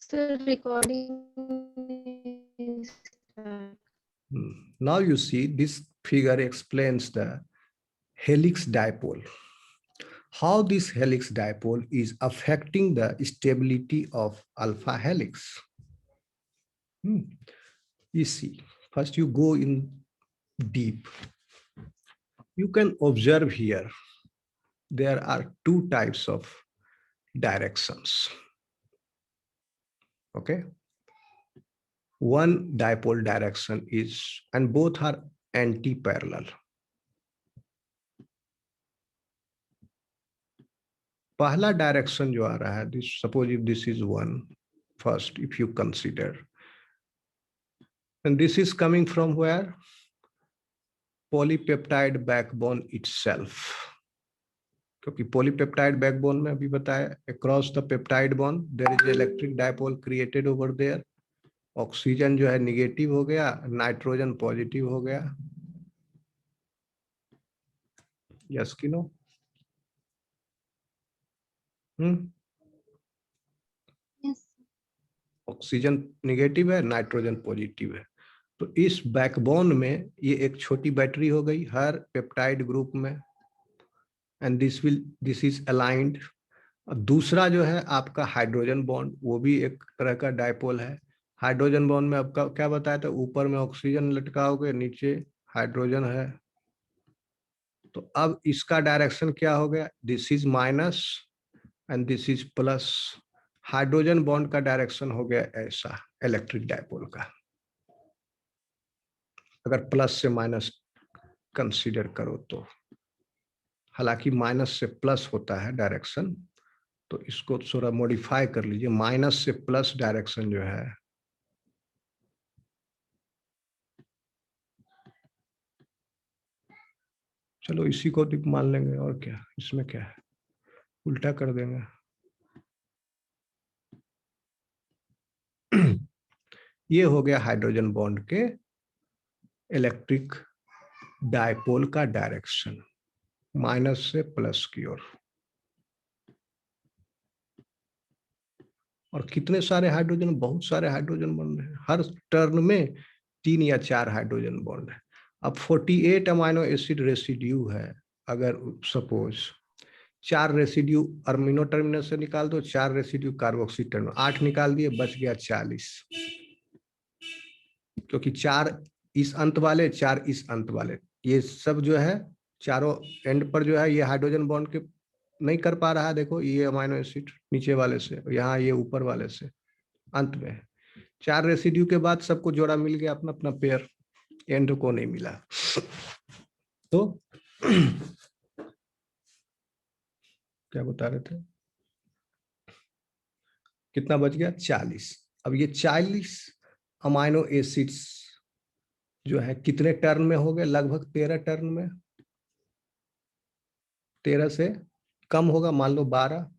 Sir, recording is start. Now you see this figure explains the helix dipole. How this helix dipole is affecting the stability of alpha helix. You see, first you go in deep. You can observe here, there are two types of directions. Okay. One dipole direction is, and both are anti-parallel. पहला direction जो आ रहा है, this suppose if this is one, first if you consider, and this is coming from where? Polypeptide backbone itself. क्योंकि polypeptide backbone में अभी बताया across the peptide bond there is electric dipole created over there. Oxygen जो है negative हो गया, nitrogen positive हो गया. यस कि नो? ऑक्सीजन निगेटिव है, नाइट्रोजन पॉजिटिव है. तो इस बैकबोन में ये एक छोटी बैटरी हो गई हर पेप्टाइड ग्रुप में, एंड दिस इज अलाइंड. दूसरा जो है आपका हाइड्रोजन बॉन्ड, वो भी एक तरह का डायपोल है. हाइड्रोजन बॉन्ड में आपका क्या बताया था, ऊपर में ऑक्सीजन लटकाओगे, नीचे हाइड्रोजन है. तो अब इसका डायरेक्शन क्या हो गया, this is minus and this is plus. Hydrogen bond का डायरेक्शन हो गया ऐसा इलेक्ट्रिक डायपोल का, अगर प्लस से माइनस कंसीडर करो तो. हालांकि माइनस से प्लस होता है डायरेक्शन, तो इसको थोड़ा मॉडिफाई कर लीजिए. माइनस से प्लस डायरेक्शन जो है, चलो इसी को मान लेंगे, और क्या इसमें क्या है, उल्टा कर देंगे. ये हो गया हाइड्रोजन बॉन्ड के इलेक्ट्रिक डायपोल का डायरेक्शन, माइनस से प्लस की ओर. और कितने सारे हाइड्रोजन, बहुत सारे हाइड्रोजन बन रहे हैं. हर टर्न में 3 या 4 हाइड्रोजन बॉन्ड है. अब 48 अमाइनो एसिड रेसिड्यू है. अगर सपोज 4 रेसिड्यू अमीनो टर्मिनल से निकाल दो, 4 रेसिड्यू कार्बोक्सी टर्मिनल, 8 निकाल दिए, बच गया 40. क्योंकि 4 इस अंत वाले, 4 इस अंत वाले, ये सब जो है चारों एंड पर जो है ये हाइड्रोजन बॉन्ड के नहीं कर पा रहा है. देखो ये अमाइनो एसिड नीचे वाले से, यहाँ ये ऊपर वाले से अंत में है. 4 रेसिड्यू के बाद सबको जोड़ा मिल गया, अपना अपना पेयर. एंड को नहीं मिला. तो क्या बता रहे थे, कितना बच गया, 40. अब ये 40 अमाइनो एसिड्स जो है कितने टर्न में हो गए, लगभग 13 टर्न में. 13 से कम होगा, मान लो 12,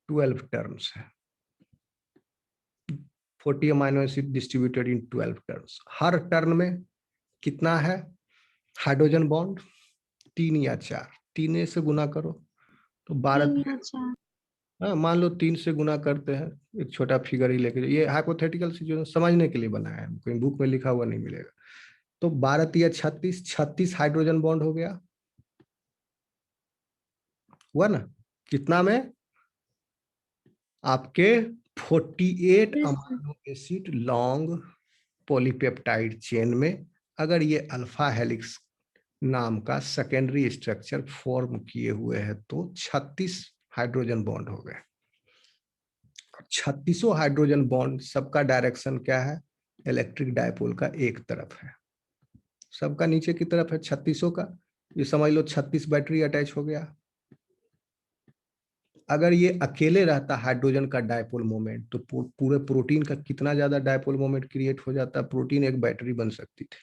12 टर्न्स है. 40 amino acid distributed in 12 turns. Her turn में कितना है हाइड्रोजन बॉन्ड, 3 या 4. 3 से गुना करो तो 12. हाँ, मान लो 3 से गुना करते हैं, एक छोटा फिगर ही लेके. ये हाइपोथेटिकल सिचुएशन समझने के लिए बनाया है, कोई बुक में लिखा हुआ नहीं मिलेगा. तो 12 या 36, 36 हाइड्रोजन बॉन्ड हो गया, हुआ ना. कितना में, आपके 48 amino acid long polypeptide chain में, अगर ये अल्फा हेलिक्स नाम का सेकेंडरी स्ट्रक्चर फॉर्म किए हुए हैं, तो 36 हाइड्रोजन बॉन्ड हो गए. 36 हाइड्रोजन बॉन्ड, सबका डायरेक्शन क्या है, इलेक्ट्रिक डायपोल का एक तरफ है, सबका नीचे की तरफ है 36 का. ये समझ लो 36 बैटरी अटैच हो गया. अगर ये अकेले रहता हाइड्रोजन का डायपोल मोमेंट, तो पूरे प्रोटीन का कितना ज्यादा डायपोल मोमेंट क्रिएट हो जाता, प्रोटीन एक बैटरी बन सकती थी.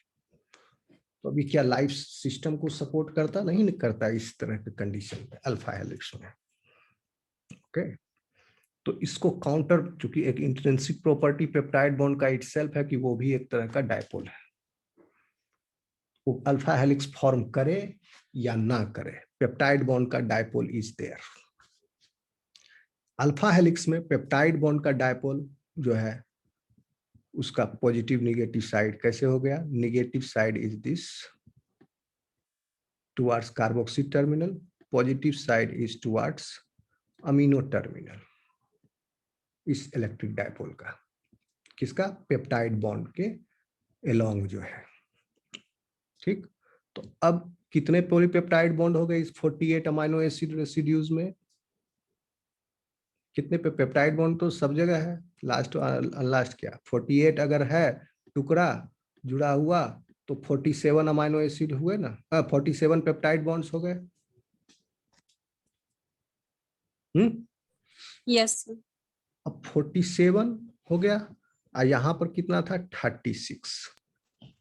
तो अभी क्या लाइफ सिस्टम को सपोर्ट करता, नहीं करता इस तरह के कंडीशन में अल्फा हेलिक्स में. ओके, तो इसको काउंटर, चूंकि एक इंट्रिंसिक प्रॉपर्टी पेप्टाइड बॉन्ड का इटसेल्फ है कि वो भी एक तरह का डायपोल है, वो अल्फा हेलिक्स फॉर्म करे या ना करे, पेप्टाइड बॉन्ड का dipole is there. Alpha helix में पेप्टाइड बॉन्ड का डायपोल जो है उसका पॉजिटिव निगेटिव साइड कैसे हो गया? Negative side is this towards carboxy terminal, positive side is towards amino terminal. इस इलेक्ट्रिक डायपोल का, किसका? पेप्टाइड बॉन्ड के एलोंग जो है। ठीक, तो अब कितने पॉलीपेप्टाइड बॉन्ड हो गए इस 48 अमीनो एसिड रेसिड्यूज में? कितने पे पेप्टाइड बॉन्ड तो सब जगह है, लास्ट लास्ट क्या 48 अगर है टुकड़ा जुड़ा हुआ तो 47 अमीनो एसिड हुए ना, 47 पेप्टाइड बॉन्ड्स हो गए। Yes sir. अब 47 हो गया और यहाँ पर कितना था? 36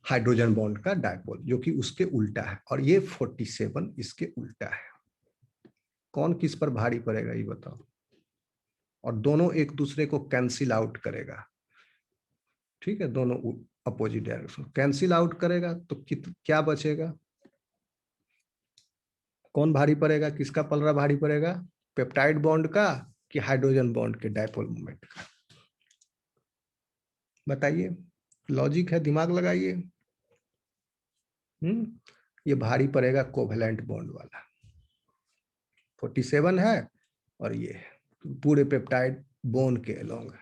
हाइड्रोजन बॉन्ड का डायपोल, जो कि उसके उल्टा है, और ये 47 इसके उल्टा है। कौन किस पर भारी पड़ेगा ये बताओ? और दोनों एक दूसरे को कैंसिल आउट करेगा। ठीक है, दोनों अपोजिट डायरेक्शन कैंसिल आउट करेगा तो क्या बचेगा? कौन भारी पड़ेगा? किसका पलड़ा भारी पड़ेगा? पेप्टाइड बॉन्ड का कि हाइड्रोजन बॉन्ड के डायपोल मोमेंट का? बताइए, लॉजिक है, दिमाग लगाइए। ये भारी पड़ेगा कोवेलेंट बॉन्ड वाला। 47 है और ये पूरे पेप्टाइड बोन के अलोंग है,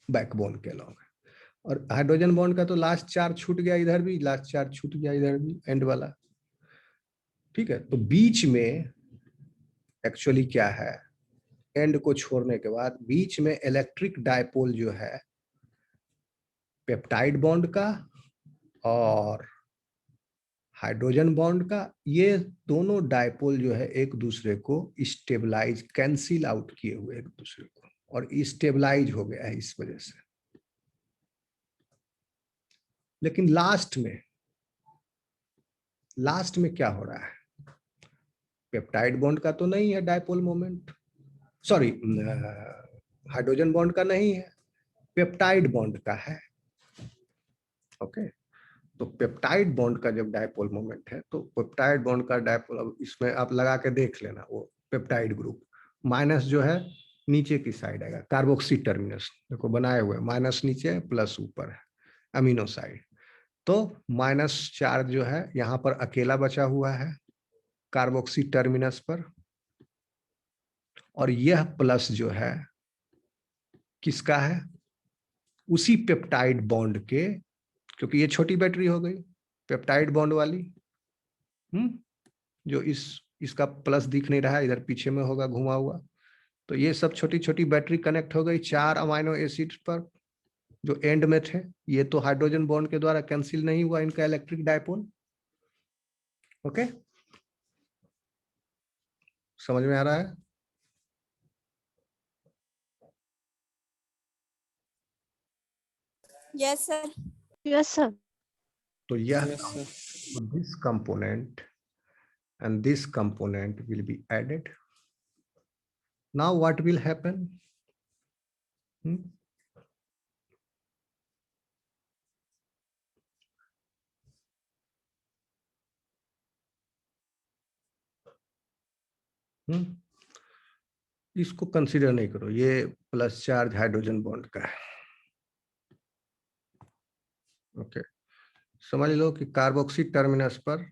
बैकबोन के अलोंग है। और हाइड्रोजन बॉन्ड का तो लास्ट चार छूट गया, इधर भी लास्ट चार छूट गया, इधर भी एंड वाला। ठीक है, तो बीच में एक्चुअली क्या है? एंड को छोड़ने के बाद बीच में इलेक्ट्रिक डायपोल जो है पेप्टाइड बॉन्ड का और हाइड्रोजन बॉन्ड का, ये दोनों डायपोल जो है एक दूसरे को स्टेबलाइज, कैंसिल आउट किए हुए एक दूसरे को, और स्टेबलाइज हो गया है इस वजह से। लेकिन लास्ट में क्या हो रहा है? पेप्टाइड बॉन्ड का तो नहीं है dipole moment, sorry hydrogen bond का नहीं है, पेप्टाइड बॉन्ड का है। ओके, तो पेप्टाइड बॉन्ड का जब डायपोल मोमेंट है तो पेप्टाइड बॉन्ड का डायपोल, अब इसमें आप लगा के देख लेना, वो पेप्टाइड ग्रुप माइनस जो है नीचे की साइड आएगा, कार्बोक्सी टर्मिनस देखो बनाए हुए, माइनस नीचे प्लस ऊपर है अमीनो साइड। तो माइनस चार्ज जो है यहाँ पर अकेला बचा हुआ है कार्बोक्सी टर्मिनस पर, और यह प्लस जो है किसका है? उसी पेप्टाइड बॉन्ड के, क्योंकि ये छोटी बैटरी हो गई पेप्टाइड बॉन्ड वाली, जो इसका प्लस दिख नहीं रहा है, इधर पीछे में होगा घुमा हुआ। तो ये सब छोटी छोटी बैटरी कनेक्ट हो गई 4 अमीनो एसिड पर जो एंड में थे। ये तो हाइड्रोजन बॉन्ड के द्वारा कैंसिल नहीं हुआ इनका इलेक्ट्रिक डायपोल। ओके, समझ में आ रहा है? Yes sir. Yes sir. तो यह this component and this component will be added. Now what will happen? इसको कंसीडर नहीं करो, ये प्लस चार्ज हाइड्रोजन बॉन्ड का है। ओके, समझ लो कि कार्बोक्सी टर्मिनस पर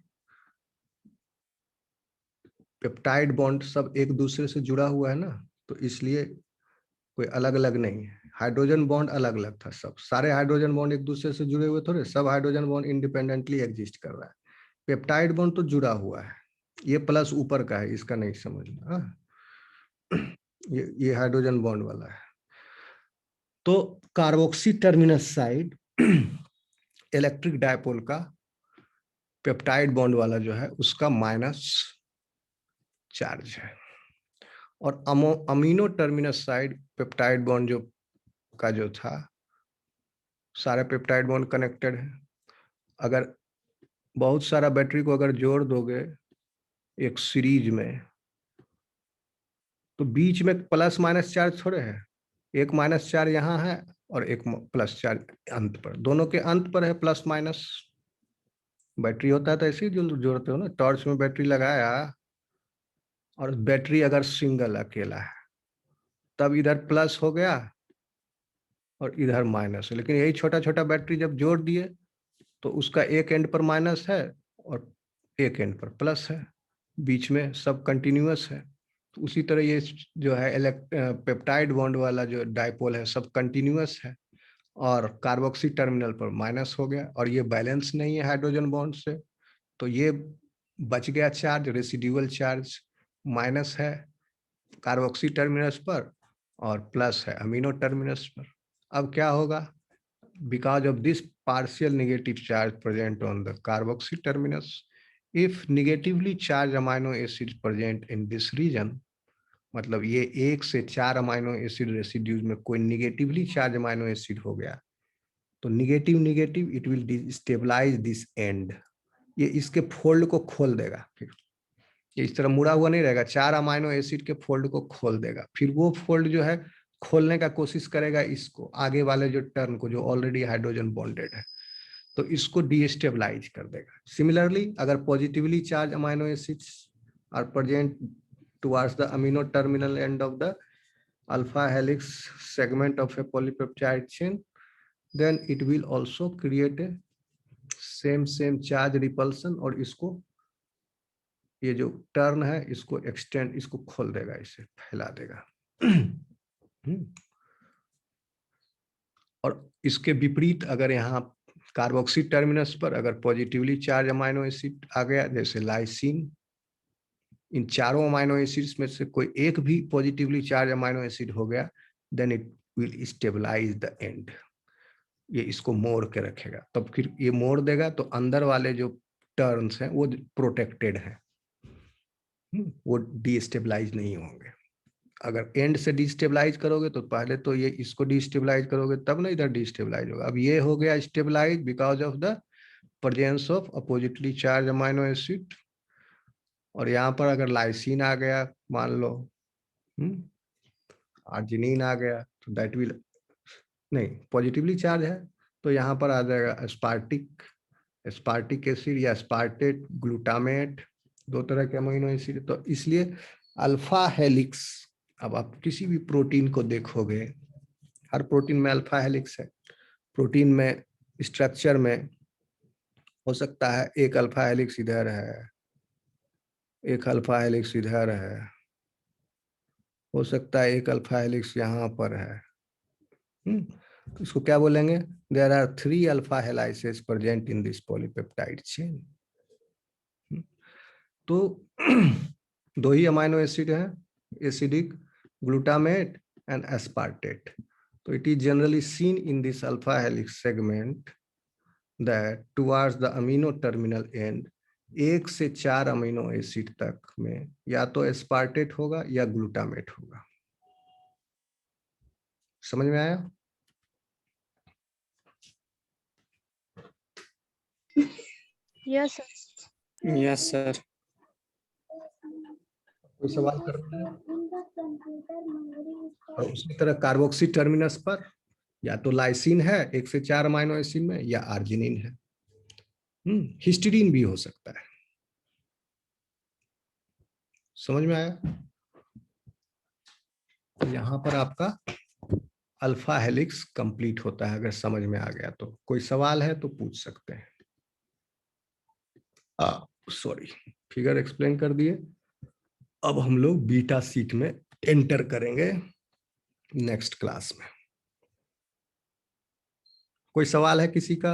पेप्टाइड बॉन्ड सब एक दूसरे से जुड़ा हुआ है ना, तो इसलिए कोई अलग अलग नहीं है। हाइड्रोजन बॉन्ड अलग अलग था, सब सारे हाइड्रोजन बॉन्ड एक दूसरे से जुड़े हुए थोड़े, सब हाइड्रोजन बॉन्ड इंडिपेंडेंटली एग्जिस्ट कर रहा है। पेप्टाइड बॉन्ड तो जुड़ा हुआ है, ये प्लस ऊपर का है, इसका नहीं समझना। ये हाइड्रोजन बॉन्ड वाला है। तो carboxy terminus side electric dipole का पेप्टाइड बॉन्ड वाला जो है उसका माइनस चार्ज है, और amino terminus side peptide bond जो था, सारे पेप्टाइड बॉन्ड कनेक्टेड है। अगर बहुत सारा बैटरी को अगर जोड़ दोगे एक सीरीज में, तो बीच में प्लस माइनस चार्ज थोड़े है, एक माइनस चार्ज यहाँ है और एक प्लस चार्ज अंत पर, दोनों के अंत पर है प्लस माइनस। बैटरी होता है तो ऐसे ही जोड़ते हो ना, टॉर्च में बैटरी लगाया और बैटरी अगर सिंगल अकेला है तब इधर प्लस हो गया और इधर माइनस है। लेकिन यही छोटा छोटा बैटरी जब जोड़ दिए तो उसका एक एंड पर माइनस है और एक एंड पर प्लस है, बीच में सब कंटिन्यूअस है। तो उसी तरह ये जो है पेप्टाइड बॉन्ड वाला जो डाइपोल है सब कंटिन्यूअस है और कार्बोक्सी टर्मिनल पर माइनस हो गया और ये बैलेंस नहीं है हाइड्रोजन बॉन्ड से, तो ये बच गया चार्ज, रेसिड्यूअल चार्ज माइनस है कार्बोक्सी टर्मिनस पर और प्लस है अमीनो टर्मिनस पर। अब क्या होगा, because of this partial negative charge present on the carboxy terminus, if negatively charged amino acid present in this region, मतलब ये 1 से 4 अमाइनो एसिड रेसिड्यूज में कोई नेगेटिवली चार्ज अमाइनो एसिड हो गया तो negative negative it will destabilise this and, ये इसके फोल्ड को खोल देगा। फिर ये इस तरह मुड़ा हुआ नहीं रहेगा, 4 अमाइनो एसिड के फोल्ड को खोल देगा। फिर वो फोल्ड जो है खोलने का कोशिश करेगा इसको, आगे वाले जो टर्न को जो ऑलरेडी हाइड्रोजन बॉन्डेड है, तो इसको डिस्टेबलाइज कर देगा। सिमिलरली अगर positively charged amino acids are present towards the amino terminal end of the alpha helix segment of a polypeptide chain, then it will also create a same charge repulsion और इसको ये जो turn है इसको extend, इसको खोल देगा, इसे फैला देगा। और इसके विपरीत अगर यहाँ कार्बोक्सी टर्मिनस पर अगर पॉजिटिवली चार्ज अमाइनो एसिड आ गया जैसे लाइसिन, इन चारों अमाइनो एसिड्स में से कोई एक भी पॉजिटिवली चार्ज अमाइनो एसिड हो गया, then it will stabilise the end, ये इसको मोड़ के रखेगा। तब फिर ये मोड़ देगा तो अंदर वाले जो टर्न्स हैं वो प्रोटेक्टेड हैं, वो डिस्टेबलाइज नहीं होंगे। अगर एंड से डिस्टेबलाइज करोगे तो पहले तो ये इसको डिस्टेबलाइज करोगे तब ना इधर डिस्टेबलाइज होगा। अब ये हो गया stabilise because of the presence of oppositely charged amino acid. और यहाँ पर अगर लाइसिन आ गया मान लो, आर्जिनिन आ गया तो दैट विल नहीं, पॉजिटिवली चार्ज है तो यहाँ पर आ जाएगा एस्पार्टिक एसिड या एस्पार्टेट, ग्लूटामेट, 2 तरह के अमीनो एसिड। तो इसलिए अल्फा हेलिक्स, अब आप किसी भी प्रोटीन को देखोगे हर प्रोटीन में अल्फा हेलिक्स है। प्रोटीन में स्ट्रक्चर में हो सकता है एक अल्फा हेलिक्स इधर है, एक अल्फा हेलिक्स इधर है, हो सकता है एक अल्फा हेलिक्स यहाँ पर है। इसको क्या बोलेंगे, there are 3 alpha helices present in this polypeptide chain. तो 2 ही अमाइनो एसिड है, एसिडिक, ग्लूटामेट एंड एस्पार्टेट। तो it is generally seen in this alpha helix segment that towards the amino terminal end 1 से 4 अमीनो एसिड तक में या तो aspartate होगा या ग्लूटामेट होगा। समझ में आया? Yes sir. Yes sir. कोई सवाल करते हैं? और उसी तरह कार्बोक्सी टर्मिनस पर या तो लाइसिन है 1 से 4 अमाइनो एसिड में या आर्जिनिन है, हिस्टीडीन भी हो सकता है। समझ में आया? यहाँ पर आपका अल्फा हेलिक्स कंप्लीट होता है। अगर समझ में आ गया तो कोई सवाल है तो पूछ सकते हैं। सॉरी, फिगर एक्सप्लेन कर दिए। अब हम लोग बीटा सीट में एंटर करेंगे नेक्स्ट क्लास में। कोई सवाल है किसी का?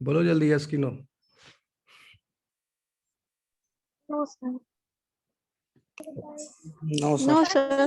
बोलो जल्दी, यस कि no? No sir. No sir. No sir.